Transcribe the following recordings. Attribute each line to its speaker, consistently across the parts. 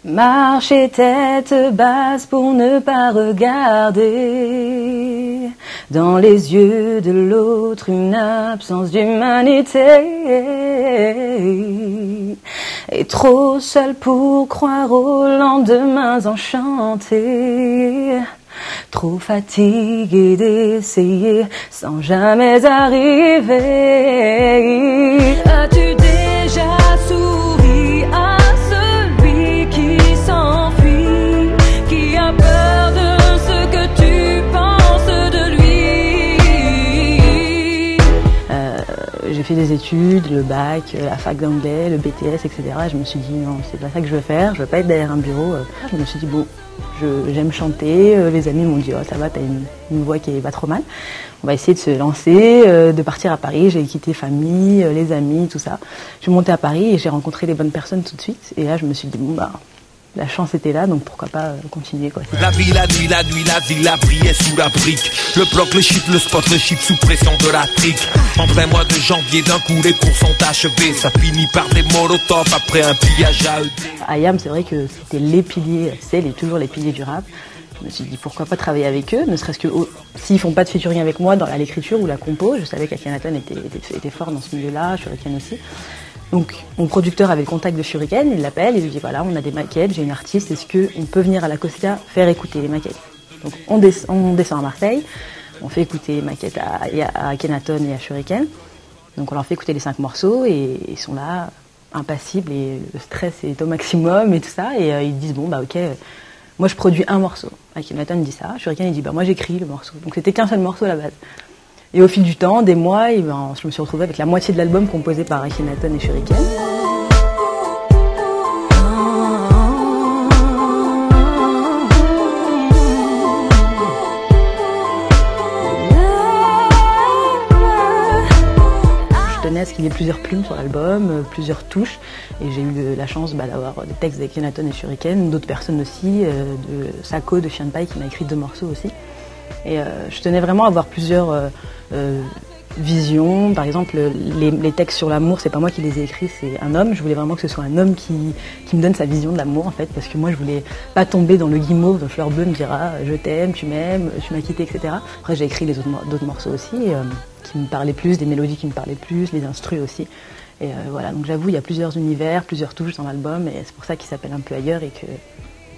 Speaker 1: Marcher tête basse pour ne pas regarder dans les yeux de l'autre une absence d'humanité. Et trop seul pour croire aux lendemains enchantés. Trop fatigué d'essayer sans jamais arriver. As-tu déjà souri à celui qui s'enfuit, qui a peur de ce que tu penses de lui? J'ai fait des études, le bac, la fac d'anglais, le BTS, etc. Je me suis dit non, c'est pas ça que je veux faire, je veux pas être derrière un bureau. Je me suis dit bon, j'aime chanter, les amis m'ont dit oh, ça va, t'as une voix qui est pas trop mal. On va essayer de se lancer, de partir à Paris. J'ai quitté famille, les amis, tout ça. Je suis montée à Paris et j'ai rencontré les bonnes personnes tout de suite. Et là, je me suis dit bon bah la chance était là, donc pourquoi pas continuer quoi.
Speaker 2: La vie, la nuit, la nuit, la vie, la brillait sous la brique. Le bloc, le shit, le spot, le shit sous pression de la trique. En plein mois de janvier, d'un coup les cours sont achevés. Ça finit par des molotovs après un pillage à ED.
Speaker 1: IAM, c'est vrai que c'était les piliers, toujours les piliers du rap. Je me suis dit pourquoi pas travailler avec eux, ne serait-ce que s'ils font pas de featuring avec moi dans l'écriture ou la compo. Je savais qu'Akhenaton était fort dans ce milieu-là, Shuriken aussi. Donc mon producteur avait le contact de Shuriken, il l'appelle, il lui dit voilà on a des maquettes, j'ai une artiste, est-ce qu'on peut venir à la Cosia faire écouter les maquettes? Donc on descend à Marseille, on fait écouter les maquettes à Akhenaton et à Shuriken. Donc on leur fait écouter les 5 morceaux et ils sont là, impassibles et le stress est au maximum et tout ça. Et ils disent bon bah ok, moi je produis un morceau. Akhenaton dit ça, Shuriken il dit bah moi j'écris le morceau. Donc c'était qu'un seul morceau à la base. Et au fil du temps, des mois, je me suis retrouvée avec la moitié de l'album composé par Akhenaton et Shuriken. Je tenais à ce qu'il y ait plusieurs plumes sur l'album, plusieurs touches. Et j'ai eu la chance d'avoir des textes d'Akhenaton et Shuriken, d'autres personnes aussi, de Sako, de Chienpai qui m'a écrit 2 morceaux aussi. Et je tenais vraiment à avoir plusieurs visions. Par exemple, les textes sur l'amour, c'est pas moi qui les ai écrits, c'est un homme. Je voulais vraiment que ce soit un homme qui me donne sa vision de l'amour en fait, parce que moi je voulais pas tomber dans le guimauve, dans Fleur Bleue me dira je t'aime, tu m'aimes, tu m'as quitté, etc. Après j'ai écrit les d'autres morceaux aussi qui me parlaient plus, des mélodies qui me parlaient plus, les instrus aussi. Et voilà, donc j'avoue il y a plusieurs univers, plusieurs touches dans l'album et c'est pour ça qu'il s'appelle Un peu ailleurs et que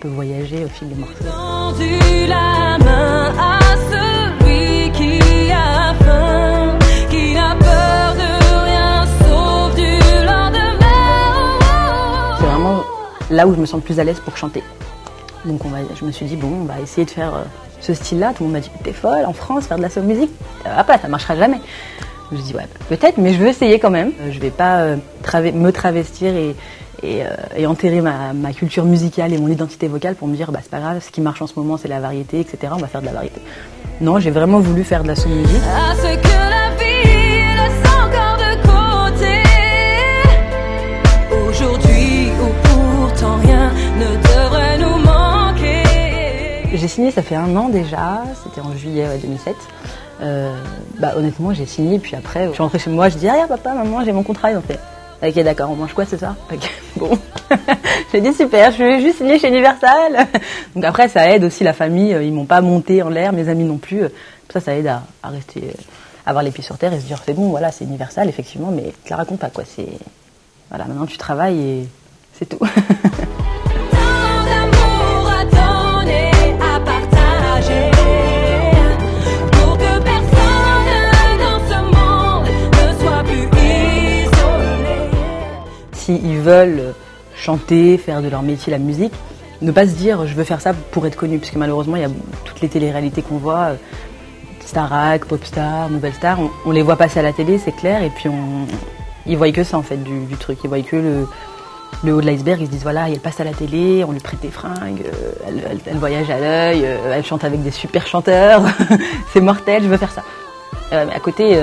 Speaker 1: peut voyager au fil des morceaux.
Speaker 3: Tendu la main à celui qui a faim, qui n'a peur de rien sauf du lendemain.
Speaker 1: C'est vraiment là où je me sens le plus à l'aise pour chanter. Donc je me suis dit bon, on va essayer de faire ce style-là. Tout le monde m'a dit t'es folle, en France, faire de la soul music, après ça marchera jamais. Je me suis dit ouais, peut-être, mais je veux essayer quand même. Je vais pas me travestir et enterrer ma culture musicale et mon identité vocale pour me dire bah c'est pas grave, ce qui marche en ce moment c'est la variété, etc. On va faire de la variété. Non, j'ai vraiment voulu faire de la soul music.
Speaker 3: À ce que la vie laisse encore de côté, aujourd'hui où pourtant rien ne devrait nous manquer.
Speaker 1: J'ai signé, ça fait 1 an déjà, c'était en juillet 2007. Honnêtement j'ai signé, puis après je suis rentrée chez moi, je dis ah papa, maman, j'ai mon contrat, ils ont fait ok d'accord, on mange quoi ce soir? Okay, bon, j'ai dit super, je vais juste signer chez Universal. Donc après ça aide aussi la famille, ils m'ont pas monté en l'air, mes amis non plus. Ça aide à rester, avoir les pieds sur terre et se dire c'est bon, voilà c'est Universal effectivement, mais te la raconte pas quoi, c'est voilà maintenant tu travailles et c'est tout. S'ils veulent chanter, faire de leur métier la musique, ne pas se dire je veux faire ça pour être connu, parce que malheureusement il y a toutes les téléréalités qu'on voit, Starac, Popstar, Nouvelle Star, on les voit passer à la télé, c'est clair, et puis ils voient que ça en fait du truc, ils voient que le haut de l'iceberg, ils se disent voilà, elle passe à la télé, on lui prête des fringues, elle voyage à l'œil, elle chante avec des super chanteurs, c'est mortel, je veux faire ça. Mais à côté,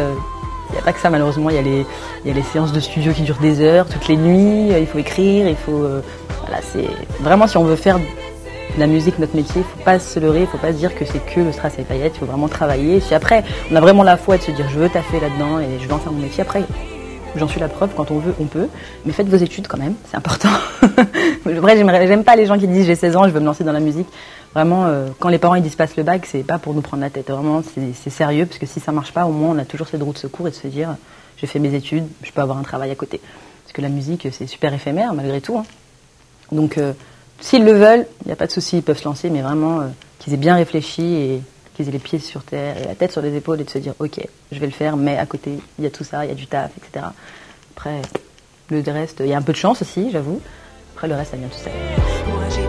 Speaker 1: il n'y a pas que ça malheureusement, il y a les séances de studio qui durent des heures, toutes les nuits, il faut écrire, il faut... voilà, c'est vraiment si on veut faire de la musique notre métier, il ne faut pas se leurrer, il ne faut pas se dire que c'est que le strass et paillettes, il faut vraiment travailler. Si après, on a vraiment la foi de se dire je veux taffer là-dedans et je veux en faire mon métier, après, j'en suis la preuve, quand on veut, on peut. Mais faites vos études quand même, c'est important. Vrai, j'aime pas les gens qui disent j'ai 16 ans, je veux me lancer dans la musique. Vraiment, quand les parents ils disent passe le bac, c'est pas pour nous prendre la tête. Vraiment, c'est sérieux, parce que si ça marche pas, au moins on a toujours cette roue de secours et de se dire j'ai fait mes études, je peux avoir un travail à côté. Parce que la musique, c'est super éphémère malgré tout. Hein. Donc, s'ils le veulent, il n'y a pas de souci, ils peuvent se lancer, mais vraiment qu'ils aient bien réfléchi et qu'ils aient les pieds sur terre et la tête sur les épaules et de se dire ok, je vais le faire, mais à côté, il y a tout ça, il y a du taf, etc. Après, le reste, il y a un peu de chance aussi, j'avoue. Après, le reste, ça vient tout seul.
Speaker 3: Moi, j'ai